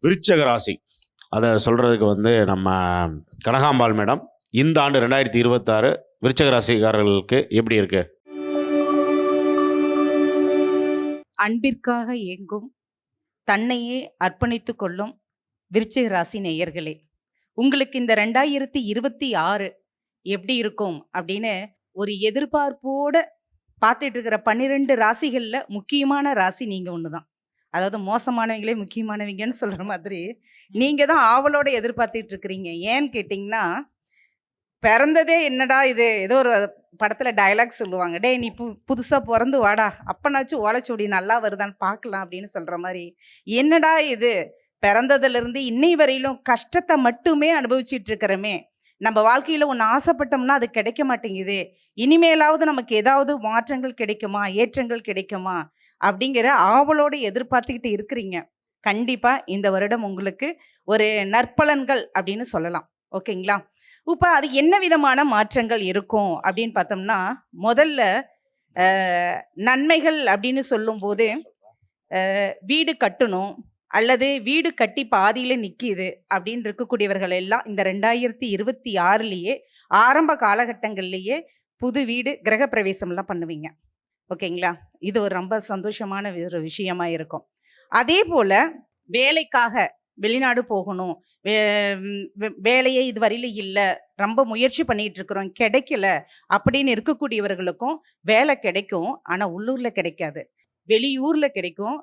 விருச்சக ராசி அதை சொல்கிறதுக்கு வந்து நம்ம கனகாம்பாள் மேடம் இந்த ஆண்டு 2026 விருச்சக ராசிக்காரர்களுக்கு எப்படி இருக்கு? அன்பிற்காக இயங்கும் தன்னையே அர்ப்பணித்து கொள்ளும் விருச்சிக ராசி நேயர்களே, உங்களுக்கு இந்த 2026 எப்படி இருக்கும் அப்படின்னு ஒரு எதிர்பார்ப்போட பார்த்துட்டு இருக்கிற 12 ராசிகளில் முக்கியமான ராசி நீங்கள் ஒன்று தான். அதாவது மோசமானவங்களே முக்கியமானவங்கன்னு சொல்கிற மாதிரி நீங்கள் தான் ஆவலோட எதிர்பார்த்துட்டு இருக்கிறீங்க. ஏன்னு கேட்டிங்கன்னா, பிறந்ததே என்னடா இது, ஏதோ ஒரு படத்தில் டயலாக் சொல்லுவாங்க, டே நீ புதுசாக பிறந்து வாடா, அப்பனாச்சும் ஓலைச்சுவடி நல்லா வருதான்னு பார்க்கலாம் அப்படின்னு சொல்கிற மாதிரி, என்னடா இது பிறந்ததுலேருந்து இன்னை வரையிலும் கஷ்டத்தை மட்டுமே அனுபவிச்சுட்டு இருக்கிறோமே, நம்ம வாழ்க்கையில் ஒன்று ஆசைப்பட்டோம்னா அது கிடைக்க மாட்டேங்குது, இனிமேலாவது நமக்கு ஏதாவது மாற்றங்கள் கிடைக்குமா, ஏற்றங்கள் கிடைக்குமா அப்படிங்கிற ஆவலோடு எதிர்பார்த்துக்கிட்டு இருக்கிறீங்க. கண்டிப்பாக இந்த வருடம் உங்களுக்கு ஒரு நற்பலன்கள் அப்படின்னு சொல்லலாம். ஓகேங்களா? இப்போ அது என்ன விதமான மாற்றங்கள் இருக்கும் அப்படின்னு பார்த்தோம்னா, முதல்ல நன்மைகள் அப்படின்னு சொல்லும்போது வீடு கட்டணும் அல்லது வீடு கட்டி பாதியில் நிற்கிது அப்படின்னு இருக்கக்கூடியவர்கள் எல்லாம் இந்த 2026 ஆரம்ப காலகட்டங்கள்லேயே புது வீடு கிரகப்பிரவேசம்லாம் பண்ணுவீங்க. ஓகேங்களா? இது ஒரு ரொம்ப சந்தோஷமான ஒரு விஷயமா இருக்கும். அதே போல் வேலைக்காக வெளிநாடு போகணும், வேலையே இது வரையில இல்லை, ரொம்ப முயற்சி பண்ணிட்டு இருக்கிறோம், கிடைக்கல அப்படின்னு இருக்கக்கூடியவர்களுக்கும் வேலை கிடைக்கும். ஆனால் உள்ளூரில் கிடைக்காது, வெளியூரில் கிடைக்கும்,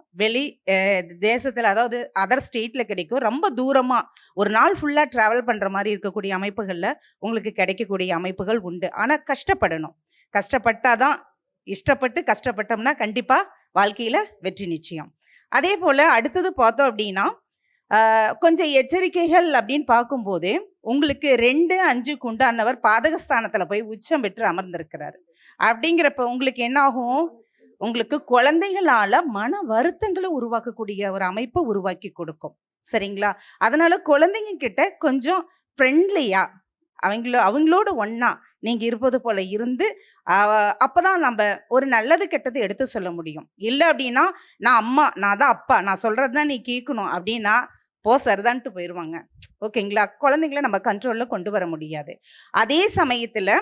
தேசத்தில் அதாவது அதர் ஸ்டேட்டில் கிடைக்கும். ரொம்ப தூரமாக ஒரு நாள் ஃபுல்லாக ட்ராவல் பண்ணுற மாதிரி இருக்கக்கூடிய அமைப்புகளில் உங்களுக்கு கிடைக்கக்கூடிய அமைப்புகள் உண்டு. ஆனால் கஷ்டப்படணும். கஷ்டப்பட்டாதான், இஷ்டப்பட்டு கஷ்டப்பட்டோம்னா கண்டிப்பாக வாழ்க்கையில் வெற்றி நிச்சயம். அதே போல் அடுத்தது பார்த்தோம் அப்படின்னா, கொஞ்சம் எச்சரிக்கைகள் அப்படின்னு பார்க்கும்போது, உங்களுக்கு 2-5 உண்டானவர் பாதகஸ்தானத்தில் போய் உச்சம் பெற்று அமர்ந்திருக்கிறாரு. அப்படிங்கிறப்ப உங்களுக்கு என்ன ஆகும், உங்களுக்கு குழந்தைகளால் மன வருத்தங்களை உருவாக்கக்கூடிய ஒரு அமைப்பை உருவாக்கி கொடுக்கும். சரிங்களா? அதனால குழந்தைங்க கிட்ட கொஞ்சம் ஃப்ரெண்ட்லியா அவங்களோட ஒன்றா நீங்கள் இருப்பது போல் இருந்து அப்போ தான் நம்ம ஒரு நல்லது கெட்டது எடுத்து சொல்ல முடியும். இல்லை அப்படின்னா, நான் அம்மா, நான் தான் அப்பா, நான் சொல்கிறது தான் நீ கேட்கணும் அப்படின்னா சரிதான்ட்டு போயிடுவாங்க. ஓகேங்களா? குழந்தைங்கள நம்ம கண்ட்ரோலில் கொண்டு வர முடியாது. அதே சமயத்தில்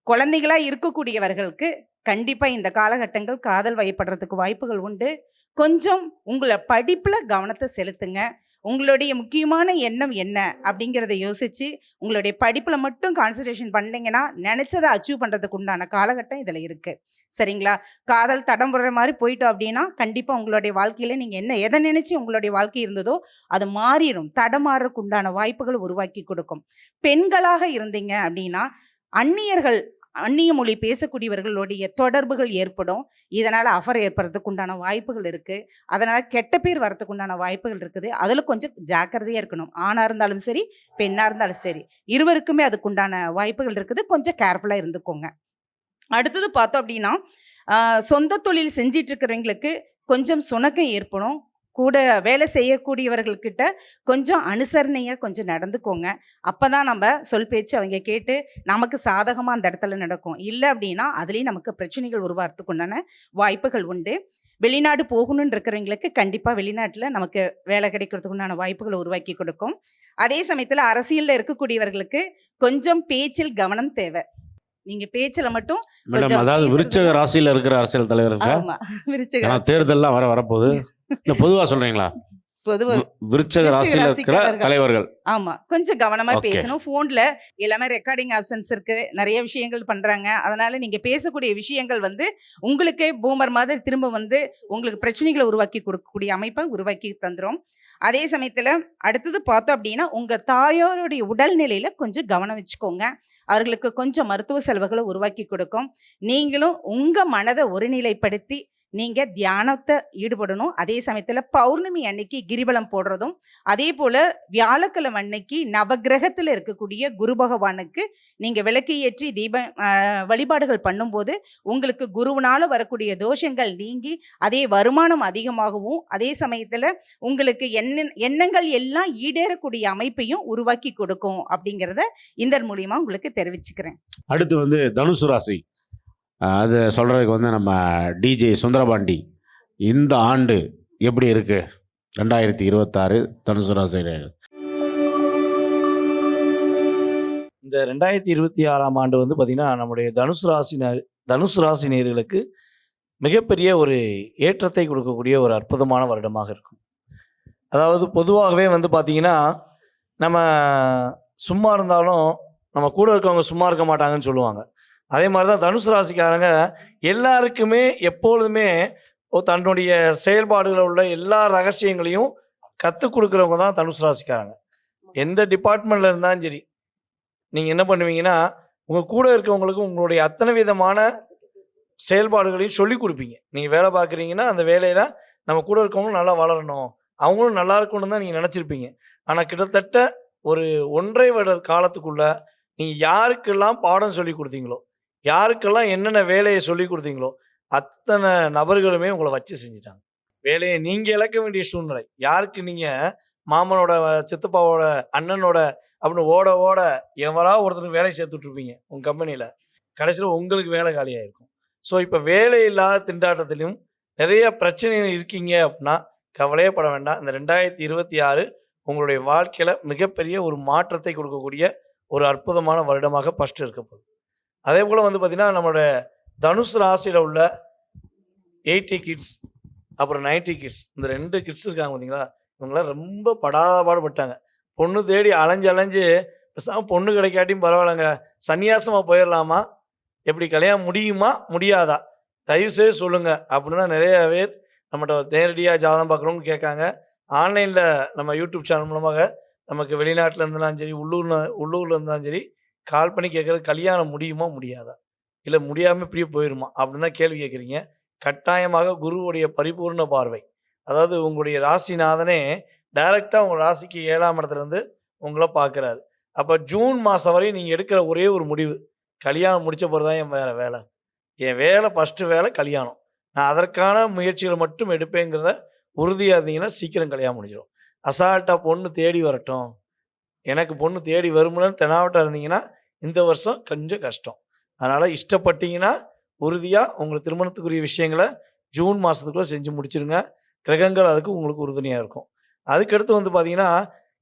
குழந்தைகளாக இருக்கக்கூடியவர்களுக்கு கண்டிப்பாக இந்த காலகட்டங்கள் காதல் வயப்படுறதுக்கு வாய்ப்புகள் உண்டு. கொஞ்சம் உங்களை படிப்பில் கவனத்தை செலுத்துங்க. உங்களுடைய முக்கியமான எண்ணம் என்ன அப்படிங்கிறத யோசித்து உங்களுடைய படிப்பில் மட்டும் கான்சன்ட்ரேஷன் பண்ணிங்கன்னா நினச்சதை அச்சீவ் பண்ணுறதுக்கு உண்டான காலகட்டம் இதில் இருக்குது. சரிங்களா? காதல் தடம் போடுற மாதிரி போயிட்டோம் அப்படின்னா கண்டிப்பாக உங்களுடைய வாழ்க்கையில் நீங்கள் எதை நினச்சி உங்களுடைய வாழ்க்கை இருந்ததோ அது மாறிடும். தடமாறக்கு உண்டான வாய்ப்புகள் உருவாக்கி கொடுக்கும். பெண்களாக இருந்தீங்க அப்படின்னா அந்நிய மொழி பேசக்கூடியவர்களுடைய தொடர்புகள் ஏற்படும். இதனால் அஃபர் ஏற்படுறதுக்கு உண்டான வாய்ப்புகள் இருக்குது. அதனால் கெட்ட பேர் வரத்துக்கு உண்டான வாய்ப்புகள் இருக்குது. அதில் கொஞ்சம் ஜாக்கிரதையாக இருக்கணும். ஆணாக இருந்தாலும் சரி, பெண்ணாக இருந்தாலும் சரி, இருவருக்குமே அதுக்கு உண்டான வாய்ப்புகள் இருக்குது. கொஞ்சம் கேர்ஃபுல்லாக இருந்துக்கோங்க. அடுத்தது பார்த்தோம் அப்படின்னா, சொந்த தொழில் செஞ்சிட்டு இருக்கிறவங்களுக்கு கொஞ்சம் சுணக்கம் ஏற்படும். கூட வேலை செய்யக்கூடியவர்கள்கிட்ட கொஞ்சம் அனுசரணையாக கொஞ்சம் நடந்துக்கோங்க. அப்போ தான் நம்ம சொல் பேச்சு அவங்க கேட்டு நமக்கு சாதகமாக அந்த இடத்துல நடக்கும். இல்லை அப்படின்னா அதுலேயும் நமக்கு பிரச்சனைகள் உருவாகிறதுக்கு உண்டான வாய்ப்புகள் உண்டு. வெளிநாடு போகணுன்னு இருக்கிறவங்களுக்கு கண்டிப்பாக வெளிநாட்டில் நமக்கு வேலை கிடைக்கிறதுக்கு உண்டான வாய்ப்புகளை உருவாக்கி கொடுக்கும். அதே சமயத்தில் அரசியலில் இருக்கக்கூடியவர்களுக்கு கொஞ்சம் பேச்சில் கவனம் தேவை. நீங்க பேச்சில் மட்டும் மேடம், அதாவது விருச்சக ராசியில் இருக்கிற அரசியல் தலைவர்கள் தேர்தல்லாம் வரப்போகுது. பொதுவாக சொல்றீங்களா? விருச்சக ராசியில் இருக்கிற தலைவர்கள் ஆமா, கொஞ்சம் கவனமா பேசணும். போன்ல எல்லாமே ரெக்கார்டிங் ஆப்ஷன்ஸ் இருக்கு, நிறைய விஷயங்கள் பண்றாங்க. அதனால நீங்க பேசக்கூடிய விஷயங்கள் உங்களுக்கே பூமர் மாதிரி திரும்ப உங்களுக்கு பிரச்சனைகளை உருவாக்கி கொடுக்கக்கூடிய அமைப்பை உருவாக்கி தந்துரும். அதே சமயத்துல அடுத்தது பார்த்தோம் அப்படின்னா, உங்க தாயாருடைய உடல்நிலையில கொஞ்சம் கவனம் வச்சுக்கோங்க. அவர்களுக்கு கொஞ்சம் மருத்துவ செலவுகளை உருவாக்கி கொடுக்கும். நீங்களும் உங்க மனதை ஒருநிலைப்படுத்தி நீங்க தியானத்தை ஈடுபடணும். அதே சமயத்துல பௌர்ணமி அன்னைக்கு கிரிவலம் போடுறதும், அதே போல வியாழக்கிழமை அன்னைக்கு நவகிரகத்துல இருக்கக்கூடிய குரு பகவானுக்கு நீங்க விளக்கு ஏற்றி வழிபாடுகள் பண்ணும்போது உங்களுக்கு குருவினால வரக்கூடிய தோஷங்கள் நீங்கி அதே வருமானம் அதிகமாகவும், அதே சமயத்துல உங்களுக்கு எண்ணங்கள் எல்லாம் ஈடேறக்கூடிய அமைப்பையும் உருவாக்கி கொடுக்கும் அப்படிங்கிறத இந்த மூலியமா உங்களுக்கு தெரிவிச்சுக்கிறேன். அடுத்து தனுசு ராசி, அது சொல்கிறதுக்கு நம்ம டிஜே சுந்தரபாண்டி இந்த ஆண்டு எப்படி இருக்குது 2026 தனுசு ராசி நேயர்கள். இந்த 2026ஆம் ஆண்டு வந்து பார்த்திங்கன்னா நம்முடைய தனுசு ராசி நேயர்களுக்கு மிகப்பெரிய ஒரு ஏற்றத்தை கொடுக்கக்கூடிய ஒரு அற்புதமான வருடமாக இருக்கும். அதாவது பொதுவாகவே வந்து பார்த்திங்கன்னா நம்ம சும்மா இருந்தாலும் நம்ம கூட இருக்கவங்க சும்மா இருக்க மாட்டாங்கன்னு சொல்லுவாங்க. அதே மாதிரி தான் தனுசு ராசிக்காரங்க எல்லாருக்குமே எப்பொழுதுமே தன்னுடைய செயல்பாடுகளில் உள்ள எல்லா ரகசியங்களையும் கற்றுக் கொடுக்குறவங்க தான் தனுசு ராசிக்காரங்க. எந்த டிபார்ட்மெண்ட்டில் இருந்தாலும் சரி, நீங்கள் என்ன பண்ணுவீங்கன்னா உங்கள் கூட இருக்கவங்களுக்கு உங்களுடைய அத்தனை விதமான செயல்பாடுகளையும் சொல்லி கொடுப்பீங்க. நீங்கள் வேலை பார்க்குறீங்கன்னா அந்த வேலையில் நம்ம கூட இருக்கவங்களும் நல்லா வளரணும், அவங்களும் நல்லா இருக்கணும்னு தான் நீங்கள் நினச்சிருப்பீங்க. ஆனால் கிட்டத்தட்ட ஒரு 1.5 வருட காலத்துக்குள்ளே நீங்கள் யாருக்கெல்லாம் பாடம் சொல்லி கொடுத்தீங்களோ, யாருக்கெல்லாம் என்னென்ன வேலையை சொல்லி கொடுத்தீங்களோ அத்தனை நபர்களுமே உங்களை வச்சு செஞ்சிட்டாங்க. வேலையை நீங்கள் இழக்க வேண்டிய சூழ்நிலை. யாருக்கு நீங்கள் மாமனோட சித்தப்பாவோட அண்ணனோட அப்படின்னு ஓட ஓட எவரா ஒருத்தருக்கு வேலை சேர்த்துட்ருப்பீங்க உங்கள் கம்பெனியில், கடைசியில் உங்களுக்கு வேலை காலியாக இருக்கும். ஸோ இப்போ வேலை இல்லாத திண்டாட்டத்திலையும் நிறைய பிரச்சனைகள் இருக்கீங்க அப்படின்னா கவலையே பட வேண்டாம். இந்த 2026 உங்களுடைய வாழ்க்கையில் மிகப்பெரிய ஒரு மாற்றத்தை கொடுக்கக்கூடிய ஒரு அற்புதமான வருடமாக ஃபஸ்ட்டு இருக்க போகுது. அதே போல் வந்து பார்த்திங்கன்னா நம்மளோட தனுசு ராசியில் உள்ள 80 கிட்ஸ் அப்புறம் 90 கிட்ஸ், இந்த 2 கிட்ஸ் இருக்காங்க பார்த்தீங்களா, இவங்களாம் ரொம்ப பாடுபட்டாங்க. பொண்ணு தேடி அலைஞ்சு பேசாமல் பொண்ணு கிடைக்காட்டியும் பரவாயில்லைங்க, சன்னியாசமாக போயிடலாமா, எப்படி கல்யாணம் முடியுமா முடியாதா தயவுசெய்து சொல்லுங்கள் அப்படின்னு தான் நிறைய பேர் நம்மகிட்ட நேரடியாக ஜாதகம் பார்க்குறவங்க கேட்காங்க. ஆன்லைனில் நம்ம யூடியூப் சேனல் மூலமாக நமக்கு வெளிநாட்டில் இருந்தாலும் சரி உள்ளூரில் இருந்தாலும் சரி கால் பண்ணி கேட்குறது கல்யாணம் முடியுமா முடியாதா, இல்லை முடியாமல் இப்படியே போயிடுமா அப்படின்னு தான் கேள்வி கேட்குறீங்க. கட்டாயமாக குருவுடைய பரிபூர்ண பார்வை, அதாவது உங்களுடைய ராசிநாதனே டைரெக்டாக உங்கள் ராசிக்கு 7ஆம் இடத்துலேருந்து உங்களை பார்க்குறாரு. அப்போ ஜூன் மாதம் வரையும் நீங்கள் எடுக்கிற ஒரே ஒரு முடிவு, கல்யாணம் முடித்த பிறகு தான் என் வேலை ஃபஸ்ட்டு வேலை கல்யாணம், நான் அதற்கான முயற்சிகளை மட்டும் எடுப்பேங்கிறத உறுதியாக இருந்தீங்கன்னா சீக்கிரம் கல்யாணம் முடிஞ்சிடும். அசால்ட்டாக பொண்ணு தேடி வரட்டும், எனக்கு பொண்ணு தேடி வருமுன்னு தெனாவட்டாக இருந்தீங்கன்னா இந்த வருஷம் கொஞ்சம் கஷ்டம். அதனால் இஷ்டப்பட்டீங்கன்னா உறுதியாக உங்களுக்கு திருமணத்துக்குரிய விஷயங்களை ஜூன் மாதத்துக்குள்ளே செஞ்சு முடிச்சிருங்க. கிரகங்கள் அதுக்கு உங்களுக்கு உறுதுணையாக இருக்கும். அதுக்கடுத்து வந்து பார்த்திங்கன்னா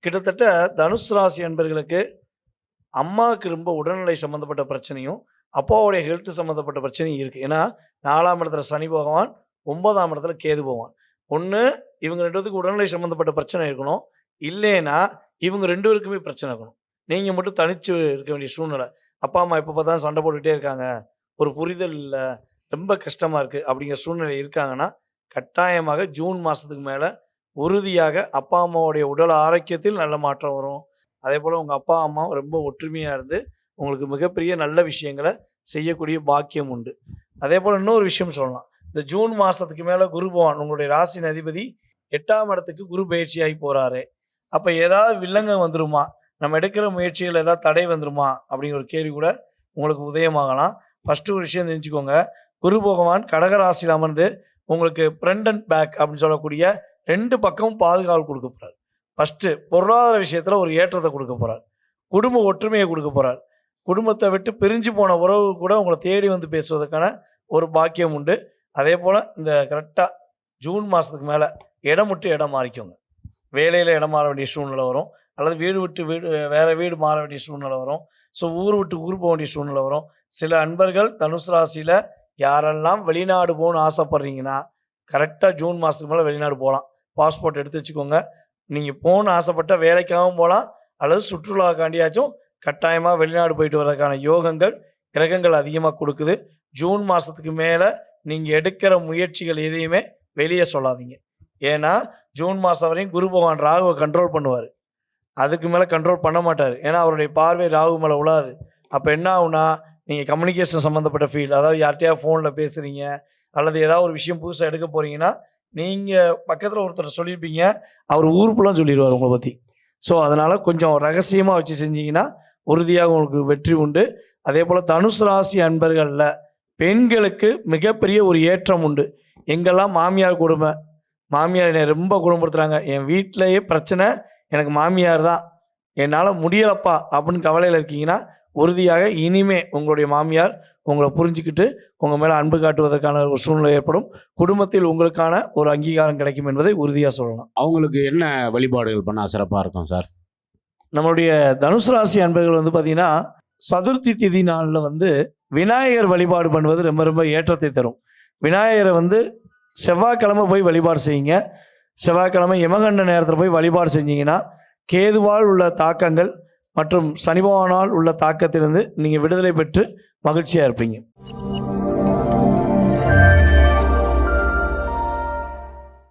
கிட்டத்தட்ட தனுசு ராசி அன்பர்களுக்கு அம்மாவுக்கு ரொம்ப உடல்நிலை சம்மந்தப்பட்ட பிரச்சனையும் அப்பாவுடைய ஹெல்த் சம்மந்தப்பட்ட பிரச்சனையும் இருக்குது. ஏன்னா 4ஆம் இடத்துல சனி பகவான், 9ஆம் இடத்துல கேது பகவான். ஒன்று இவங்க 2 பேத்துக்கு உடல்நிலை சம்மந்தப்பட்ட பிரச்சனை இருக்கணும், இல்லைன்னா இவங்க 2 பேருக்குமே பிரச்சனை இருக்கணும். நீங்கள் மட்டும் தனிச்சு இருக்க வேண்டிய சூழ்நிலை. அப்பா அம்மா எப்போ பார்த்தாலும் சண்டை போட்டுக்கிட்டே இருக்காங்க, ஒரு புரிதல் இல்லை, ரொம்ப கஷ்டமாக இருக்குது அப்படிங்கிற சூழ்நிலை இருக்காங்கன்னா கட்டாயமாக ஜூன் மாதத்துக்கு மேலே உறுதியாக அப்பா அம்மாவுடைய உடல் ஆரோக்கியத்தில் நல்ல மாற்றம் வரும். அதே போல் உங்கள் அப்பா அம்மா ரொம்ப ஒற்றுமையாக இருந்து உங்களுக்கு மிகப்பெரிய நல்ல விஷயங்களை செய்யக்கூடிய பாக்கியம் உண்டு. அதே போல் இன்னொரு விஷயம் சொல்லலாம், இந்த ஜூன் மாதத்துக்கு மேலே குரு பகவான் உங்களுடைய ராசியின் அதிபதி 8ஆம் இடத்துக்கு குரு பயிற்சியாகி போகிறாரு. அப்போ ஏதாவது வில்லங்க வந்துருமா, நம்ம எடுக்கிற முயற்சிகள் ஏதாவது தடை வந்துருமா அப்படிங்கிற ஒரு கேள்வி கூட உங்களுக்கு உதயமாகலாம். ஃபஸ்ட்டு ஒரு விஷயம் தெரிஞ்சுக்கோங்க, குரு பகவான் கடகராசியில் அமர்ந்து உங்களுக்கு ஃப்ரண்ட் அண்ட் பேக் அப்படின்னு சொல்லக்கூடிய 2 பக்கமும் பாதுகாவல் கொடுக்க போகிறார். ஃபஸ்ட்டு பொருளாதார விஷயத்தில் ஒரு ஏற்றத்தை கொடுக்க போகிறார், குடும்ப ஒற்றுமையை கொடுக்க போகிறார், குடும்பத்தை விட்டு பிரிஞ்சு போன உறவு கூட உங்களை தேடி வந்து பேசுவதற்கான ஒரு பாக்கியம் உண்டு. அதே போல் இந்த கரெக்டாக ஜூன் மாதத்துக்கு மேலே இடம் விட்டு இடம் மாறிக்கோங்க. வேலையில் இடம் மாற வேண்டிய சூழ்நிலை வரும், அல்லது வீடு விட்டு வேறு வீடு மாற வேண்டிய சூழ்நிலை வரும். ஸோ ஊர் விட்டு ஊர் போக வேண்டிய சூழ்நிலை வரும். சில அன்பர்கள் தனுசு ராசியில் யாரெல்லாம் வெளிநாடு போகணும்னு ஆசைப்பட்றீங்கன்னா கரெக்டாக ஜூன் மாதத்துக்கு மேலே வெளிநாடு போகலாம். பாஸ்போர்ட் எடுத்து வச்சுக்கோங்க. நீங்கள் போகணுன்னு ஆசைப்பட்ட வேலைக்காகவும் போகலாம், அல்லது சுற்றுலாக்காண்டியாச்சும் கட்டாயமாக வெளிநாடு போயிட்டு வர்றதுக்கான யோகங்கள் கிரகங்கள் அதிகமாக கொடுக்குது. ஜூன் மாதத்துக்கு மேலே நீங்கள் எடுக்கிற முயற்சிகள் எதையுமே வெளியே சொல்லாதீங்க. ஏன்னா ஜூன் மாதம் வரையும் குரு பகவான் ராகுவை கண்ட்ரோல் பண்ணுவார், அதுக்கு மேலே கண்ட்ரோல் பண்ண மாட்டார். ஏன்னா அவருடைய பார்வை ராகு மேலே உழாது. அப்போ என்ன ஆகுனா, நீங்கள் கம்யூனிகேஷன் சம்மந்தப்பட்ட ஃபீல்டு, அதாவது யார்கிட்டயா ஃபோனில் பேசுகிறீங்க அல்லது ஏதாவது ஒரு விஷயம் புதுசாக எடுக்க போகிறீங்கன்னா நீங்கள் பக்கத்தில் ஒருத்தர் சொல்லியிருப்பீங்க, அவர் ஊருக்குலாம் சொல்லிடுவார் உங்களை பற்றி. ஸோ அதனால் கொஞ்சம் ரகசியமாக வச்சு செஞ்சீங்கன்னா உறுதியாக உங்களுக்கு வெற்றி உண்டு. அதே போல் தனுசு ராசி அன்பர்களில் பெண்களுக்கு மிகப்பெரிய ஒரு ஏற்றம் உண்டு. எங்கெல்லாம் மாமியார் என்னை ரொம்ப குணப்படுத்துகிறாங்க, என் வீட்டிலையே பிரச்சனை, எனக்கு மாமியார் தான், என்னால் முடியலப்பா அப்படின்னு கவலையில் இருக்கீங்கன்னா உறுதியாக இனிமே உங்களுடைய மாமியார் உங்களை புரிஞ்சுக்கிட்டு உங்கள் மேலே அன்பு காட்டுவதற்கான ஒரு சூழ்நிலை ஏற்படும். குடும்பத்தில் உங்களுக்கான ஒரு அங்கீகாரம் கிடைக்கும் என்பதை உறுதியாக சொல்லலாம். அவங்களுக்கு என்ன வழிபாடுகள் பண்ணால் சிறப்பாக இருக்கும் சார்? நம்மளுடைய தனுசு ராசி அன்பர்கள் வந்து பார்த்திங்கன்னா சதுர்த்தி திதி நாளில் வந்து விநாயகர் வழிபாடு பண்ணுவது ரொம்ப ரொம்ப ஏற்றத்தை தரும். விநாயகரை வந்து செவ்வாய்க்கிழமை போய் வழிபாடு செய்யுங்க. செவ்வாய்க்கிழமை யமகண்ட நேரத்தில் போய் வழிபாடு செஞ்சீங்கன்னா கேதுவால் உள்ள தாக்கங்கள் மற்றும் சனி பகவானால் உள்ள தாக்கத்திலிருந்து நீங்கள் விடுதலை பெற்று மகிழ்ச்சியாக இருப்பீங்க.